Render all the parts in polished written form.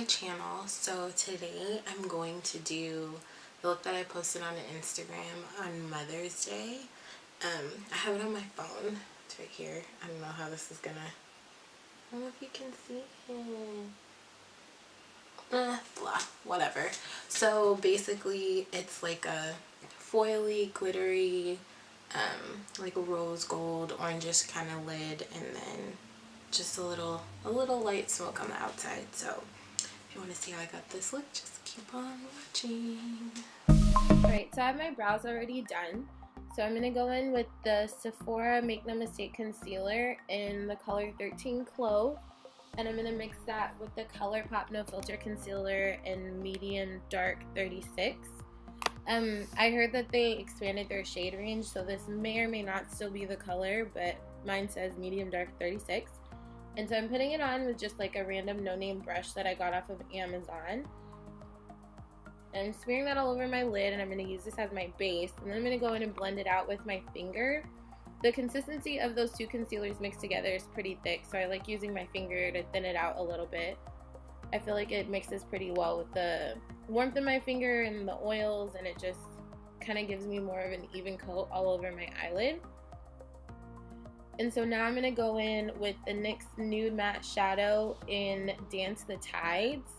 my channel. So today I'm going to do the look that I posted on Instagram on Mother's Day. I have it on my phone. It's right here. I don't know how this is gonna, I don't know if you can see it. Blah, whatever. So basically it's like a foily, glittery, like a rose gold, orangish kind of lid, and then just a little light smoke on the outside. So if you want to see how I got this look, just keep on watching. Alright, so I have my brows already done. So I'm going to go in with the Sephora Make No Mistake Concealer in the color 13 Clove. And I'm going to mix that with the ColourPop No Filter Concealer in medium dark 36. I heard that they expanded their shade range, so this may or may not still be the color, but mine says medium dark 36. And so I'm putting it on with just like a random no-name brush that I got off of Amazon. And I'm smearing that all over my lid, and I'm going to use this as my base. And then I'm going to go in and blend it out with my finger. The consistency of those two concealers mixed together is pretty thick, so I like using my finger to thin it out a little bit. I feel like it mixes pretty well with the warmth in my finger and the oils, and it just kind of gives me more of an even coat all over my eyelid. And so now I'm going to go in with the NYX Nude Matte Shadow in Dance the Tides.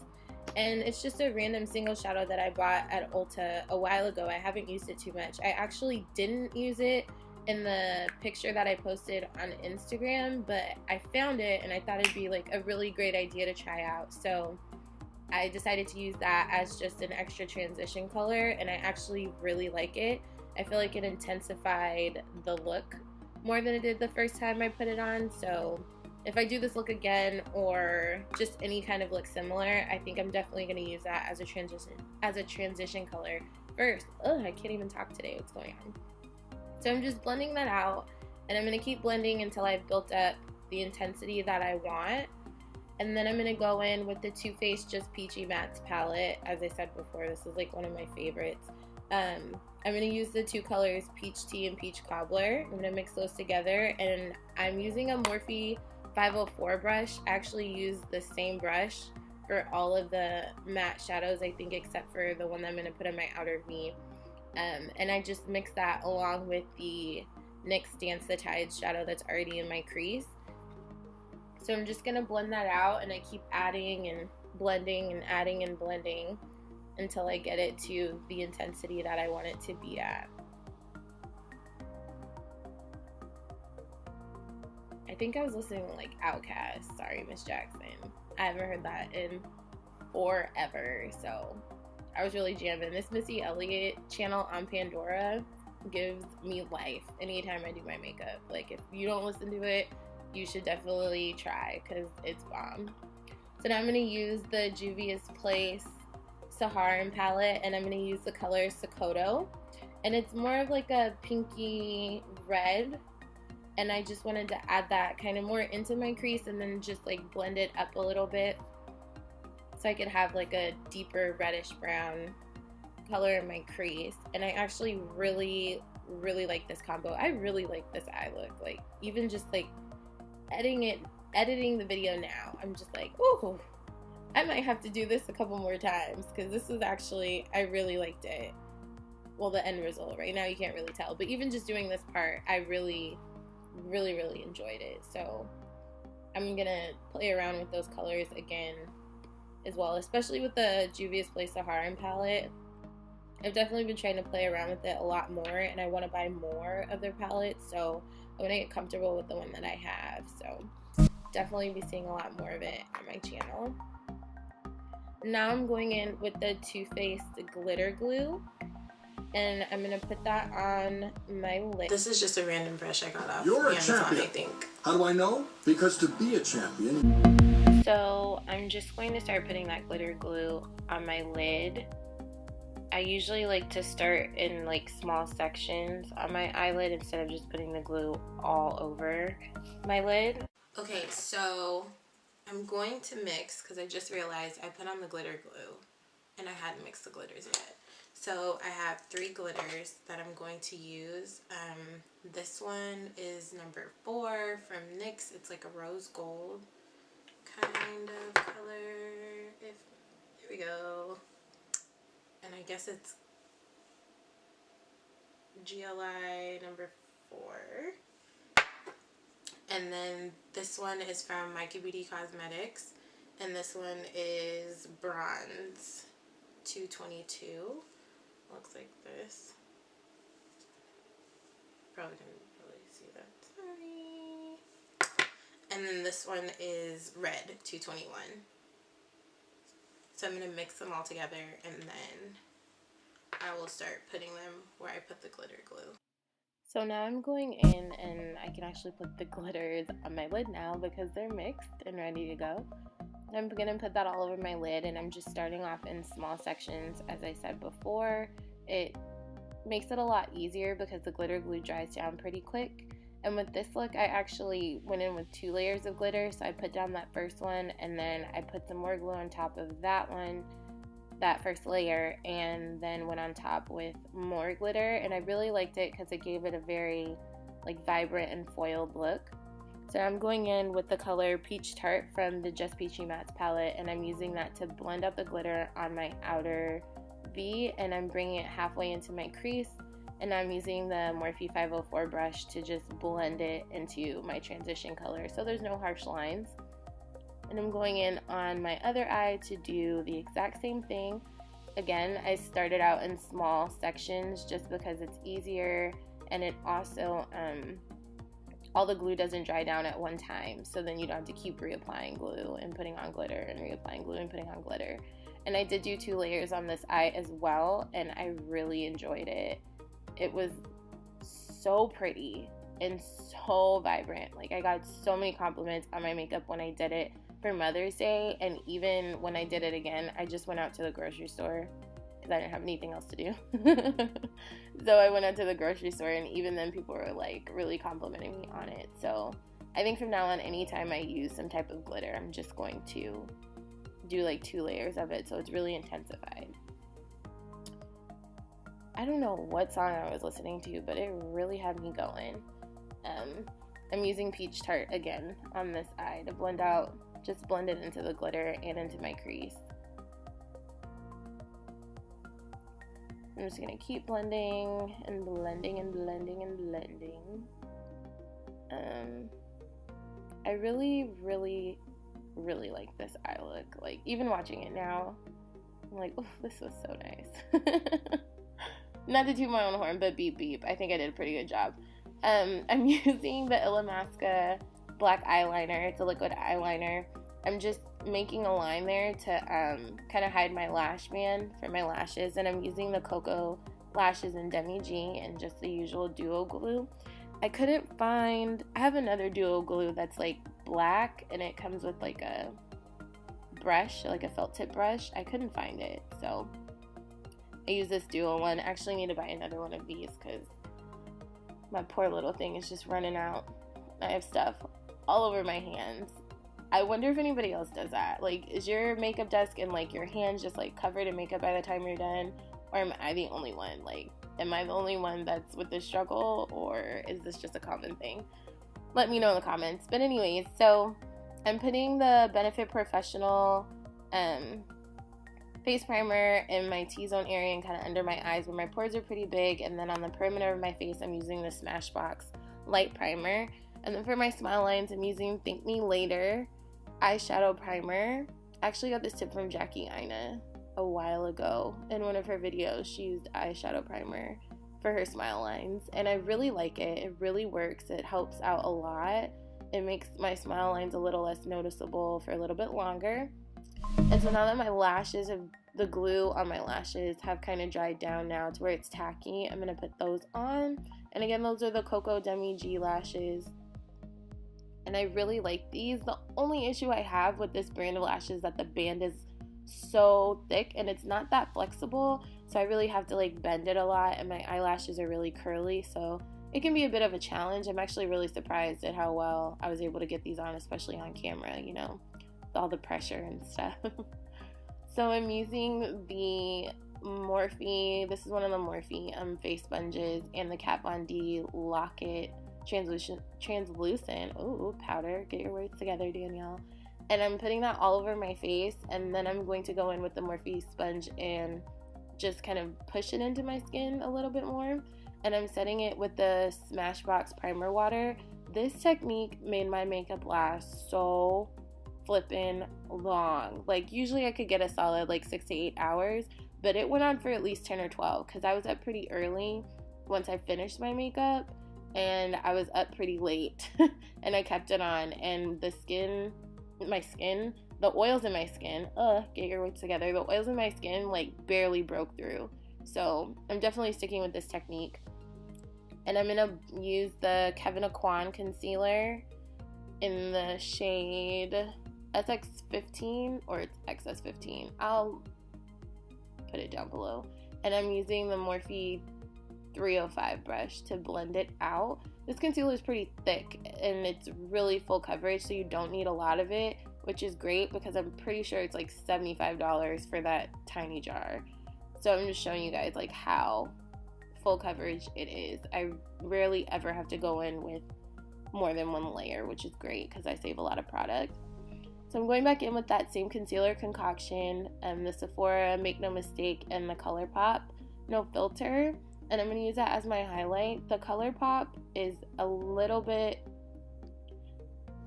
And it's just a random single shadow that I bought at Ulta a while ago. I haven't used it too much. I actually didn't use it in the picture that I posted on Instagram, but I found it and I thought it'd be like a really great idea to try out. So I decided to use that as just an extra transition color, and I actually really like it. I feel like it intensified the look more than it did the first time I put it on. So if I do this look again, or just any kind of look similar, I think I'm definitely going to use that as a transition color first. Ugh, I can't even talk today. What's going on? So I'm just blending that out, and I'm going to keep blending until I've built up the intensity that I want. And then I'm going to go in with the Too Faced Just Peachy Mattes palette. As I said before, this is like one of my favorites. I'm going to use the two colors Peach Tea and Peach Cobbler. I'm going to mix those together, and I'm using a Morphe 504 brush. I actually use the same brush for all of the matte shadows, I think, except for the one that I'm going to put on my outer V. And I just mix that along with the NYX Dance the Tides shadow that's already in my crease. So I'm just going to blend that out, and I keep adding and blending and adding and blending until I get it to the intensity that I want it to be at. I think I was listening to like Outkast. Sorry, Miss Jackson. I haven't heard that in forever, so I was really jamming. This Missy Elliott channel on Pandora gives me life anytime I do my makeup. Like, if you don't listen to it, you should definitely try, because it's bomb. So now I'm going to use the Juvia's Place Saharan palette, and I'm going to use the color Sokoto. And it's more of like a pinky red, and I just wanted to add that kind of more into my crease and then just like blend it up a little bit so I could have like a deeper reddish brown color in my crease. And I actually really like this combo. I really like this eye look. Like, even just like editing the video now, I'm just like, ooh, I might have to do this a couple more times, because this is actually, I really liked it. Well, the end result right now you can't really tell, but even just doing this part, I really enjoyed it. So I'm gonna play around with those colors again as well, especially with the Juvia's Place Saharan palette. I've definitely been trying to play around with it a lot more, and I want to buy more of their palettes, so I want to get comfortable with the one that I have. So definitely be seeing a lot more of it on my channel. Now I'm going in with the Too Faced Glitter Glue, and I'm going to put that on my lid. This is just a random brush I got off You're Amazon, a champion. I think. How do I know? Because to be a champion... So I'm just going to start putting that glitter glue on my lid. I usually like to start in like small sections on my eyelid instead of just putting the glue all over my lid. Okay, so I'm going to mix, because I just realized I put on the glitter glue and I hadn't mixed the glitters yet. So I have 3 glitters that I'm going to use. This one is number 4 from NYX. It's like a rose gold kind of color. If we go. And I guess it's GLI number 4. And then this one is from Mica Beauty Cosmetics. And this one is Bronze 222. Looks like this. Probably didn't really see that. Sorry. And then this one is Red 221. So I'm going to mix them all together and then I will start putting them where I put the glitter glue. So now I'm going in and I can actually put the glitters on my lid now because they're mixed and ready to go. I'm going to put that all over my lid, and I'm just starting off in small sections. As I said before, it makes it a lot easier because the glitter glue dries down pretty quick. And with this look, I actually went in with 2 layers of glitter. So I put down that first one and then I put some more glue on top of that one, that first layer, and then went on top with more glitter. And I really liked it because it gave it a very like vibrant and foiled look. So I'm going in with the color Peach Tart from the Just Peachy Mattes palette, and I'm using that to blend up the glitter on my outer V, and I'm bringing it halfway into my crease, and I'm using the Morphe 504 brush to just blend it into my transition color so there's no harsh lines. And I'm going in on my other eye to do the exact same thing. Again, I started out in small sections just because it's easier, and it also all the glue doesn't dry down at one time, so then you don't have to keep reapplying glue and putting on glitter and reapplying glue and putting on glitter. And I did do 2 layers on this eye as well, and I really enjoyed it. It was so pretty and so vibrant. Like, I got so many compliments on my makeup when I did it for Mother's Day, and even when I did it again, I just went out to the grocery store because I didn't have anything else to do. So I went out to the grocery store, and even then people were like really complimenting me on it. So I think from now on, anytime I use some type of glitter, I'm just going to do like 2 layers of it so it's really intensified. I don't know what song I was listening to, but it really had me going. I'm using Peach Tart again on this eye to blend out, just blend it into the glitter and into my crease. I'm just going to keep blending and blending and blending and blending. I really, really, really like this eye look. Like, even watching it now, I'm like, oh, this was so nice. Not to toot my own horn, but beep beep. I think I did a pretty good job. I'm using the Illuminator black eyeliner. It's a liquid eyeliner. I'm just making a line there to kind of hide my lash band for my lashes, and I'm using the Cocoa Lashes in Demi G and just the usual duo glue. I couldn't find, I have another duo glue that's like black and it comes with like a brush, like a felt tip brush. I couldn't find it, so I use this duo one. I actually need to buy another one of these because my poor little thing is just running out. I have stuff all over my hands. I wonder if anybody else does that. Like, is your makeup desk and like your hands just like covered in makeup by the time you're done? Or am I the only one? Like, am I the only one that's with this struggle, or is this just a common thing? Let me know in the comments. But anyways, so I'm putting the Benefit Professional face primer in my T-zone area and kind of under my eyes where my pores are pretty big. And then on the perimeter of my face, I'm using the Smashbox light primer. And then for my smile lines, I'm using Thank Me Later eyeshadow primer. I actually got this tip from Jackie Ina a while ago. In one of her videos, she used eyeshadow primer for her smile lines, and I really like it. It really works. It helps out a lot. It makes my smile lines a little less noticeable for a little bit longer. And so now that my lashes have, the glue on my lashes have kind of dried down now to where it's tacky, I'm going to put those on. And again, those are the Cocoa Demi G lashes. And I really like these. The only issue I have with this brand of lashes is that the band is so thick and it's not that flexible. So I really have to like bend it a lot, and my eyelashes are really curly. So it can be a bit of a challenge. I'm actually really surprised at how well I was able to get these on, especially on camera, you know, with all the pressure and stuff. So I'm using the Morphe, this is one of the Morphe face sponges, and the Kat Von D Lock-It translucent, oh, powder, get your words together, Danielle, And I'm putting that all over my face, and then I'm going to go in with the Morphe sponge and just kind of push it into my skin a little bit more. And I'm setting it with the Smashbox primer water. This technique made my makeup last so flippin' long. Like, usually I could get a solid like 6 to 8 hours, but it went on for at least 10 or 12 because I was up pretty early once I finished my makeup, and I was up pretty late and I kept it on, and the oils in my skin, get your words together, the oils in my skin like barely broke through. So I'm definitely sticking with this technique. And I'm gonna use the Kevyn Aucoin concealer in the shade SX15, or it's XS15. I'll put it down below. And I'm using the Morphe 305 brush to blend it out. This concealer is pretty thick and it's really full coverage, so you don't need a lot of it, which is great because I'm pretty sure it's like $75 for that tiny jar. So I'm just showing you guys like how full coverage it is. I rarely ever have to go in with more than one layer, which is great because I save a lot of product. So I'm going back in with that same concealer concoction, the Sephora Make No Mistake and the ColourPop No Filter, and I'm going to use that as my highlight. The ColourPop is a little bit,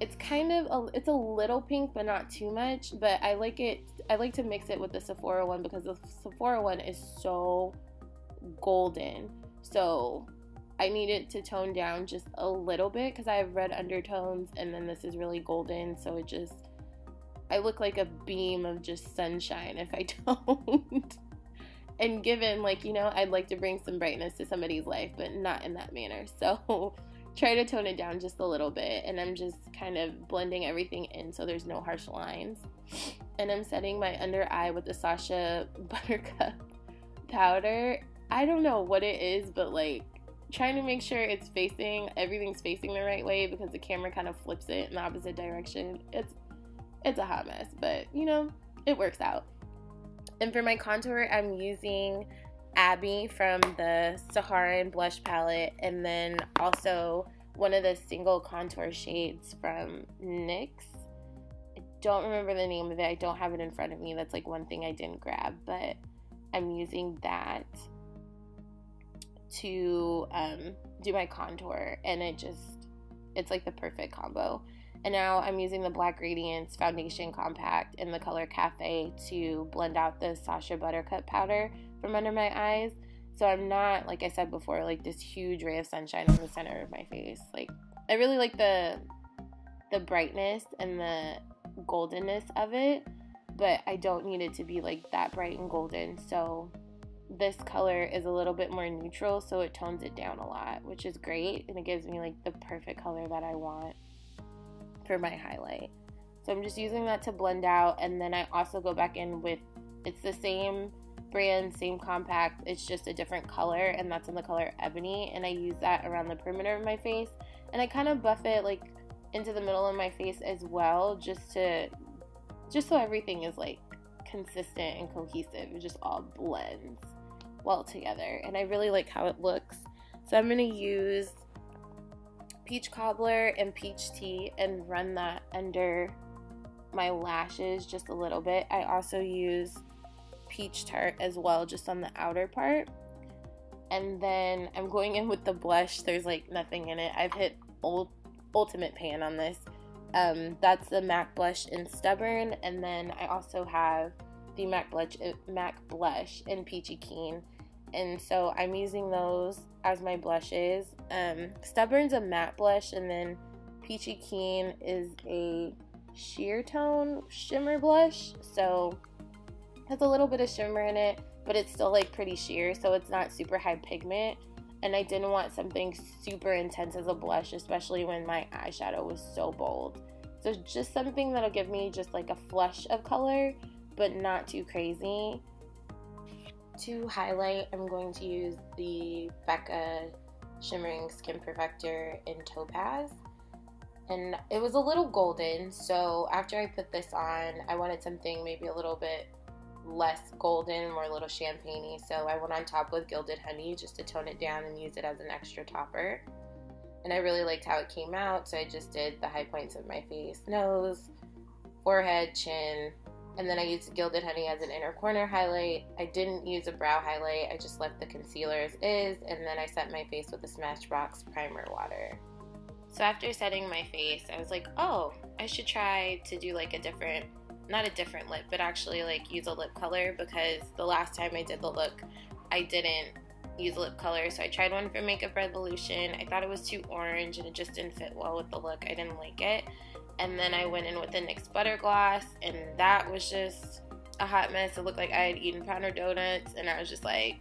it's a little pink but not too much, but I like to mix it with the Sephora one because the Sephora one is so golden, so I need it to tone down just a little bit because I have red undertones, and then this is really golden, so I look like a beam of just sunshine if I don't. And given, like, you know, I'd like to bring some brightness to somebody's life, but not in that manner. So try to tone it down just a little bit. And I'm just kind of blending everything in so there's no harsh lines. And I'm setting my under eye with the Sacha Buttercup powder. I don't know what it is, but like trying to make sure everything's facing the right way because the camera kind of flips it in the opposite direction. It's a hot mess, but you know, it works out. And for my contour, I'm using Abby from the Saharan blush palette, and then also one of the single contour shades from NYX. I don't remember the name of it. I don't have it in front of me. That's like one thing I didn't grab, but I'm using that to do my contour, and it's like the perfect combo. And now I'm using the Black Radiance Foundation Compact in the color Cafe to blend out the Sacha Buttercup powder from under my eyes. So I'm not, like I said before, like this huge ray of sunshine in the center of my face. Like, I really like the brightness and the goldenness of it, but I don't need it to be like that bright and golden. So this color is a little bit more neutral, so it tones it down a lot, which is great, and it gives me like the perfect color that I want for my highlight. So I'm just using that to blend out, and then I also go back in with, it's the same brand, same compact, it's just a different color, and that's in the color Ebony, and I use that around the perimeter of my face, and I kind of buff it like into the middle of my face as well, just so everything is like consistent and cohesive. It just all blends well together, and I really like how it looks. So I'm going to use Peach Cobbler and Peach Tea and run that under my lashes just a little bit. I also use Peach Tart as well, just on the outer part. And then I'm going in with the blush. There's like nothing in it. I've hit Ultimate Pan on this. That's the MAC blush in Stubborn, and then I also have the MAC blush in Peachy Keen, and so I'm using those as my blushes. Stubborn's a matte blush, and then Peachy Keen is a sheer tone shimmer blush, so it has a little bit of shimmer in it, but it's still like pretty sheer, so it's not super high pigment, and I didn't want something super intense as a blush, especially when my eyeshadow was so bold. So just something that'll give me just like a flush of color, but not too crazy. To highlight, I'm going to use the Becca Shimmering Skin Perfector in Topaz. And it was a little golden, so after I put this on, I wanted something maybe a little bit less golden, more a little champagne-y, so I went on top with Gilded Honey just to tone it down and use it as an extra topper. And I really liked how it came out, so I just did the high points of my face, nose, forehead, chin, and then I used Gilded Honey as an inner corner highlight. I didn't use a brow highlight, I just left the concealer as is, and then I set my face with the Smashbox primer water. So after setting my face, I was like, oh, I should try to do like a different, not a different lip, but actually like use a lip color, because the last time I did the look, I didn't use a lip color. So I tried one from Makeup Revolution. I thought it was too orange and it just didn't fit well with the look. I didn't like it. And then I went in with the NYX Butter Gloss, and that was just a hot mess. It looked like I had eaten powdered donuts, and I was just like,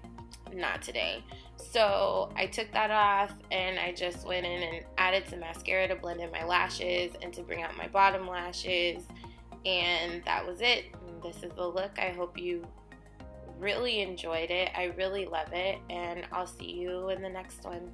not today. So I took that off, and I just went in and added some mascara to blend in my lashes and to bring out my bottom lashes, and that was it. This is the look. I hope you really enjoyed it. I really love it, and I'll see you in the next one.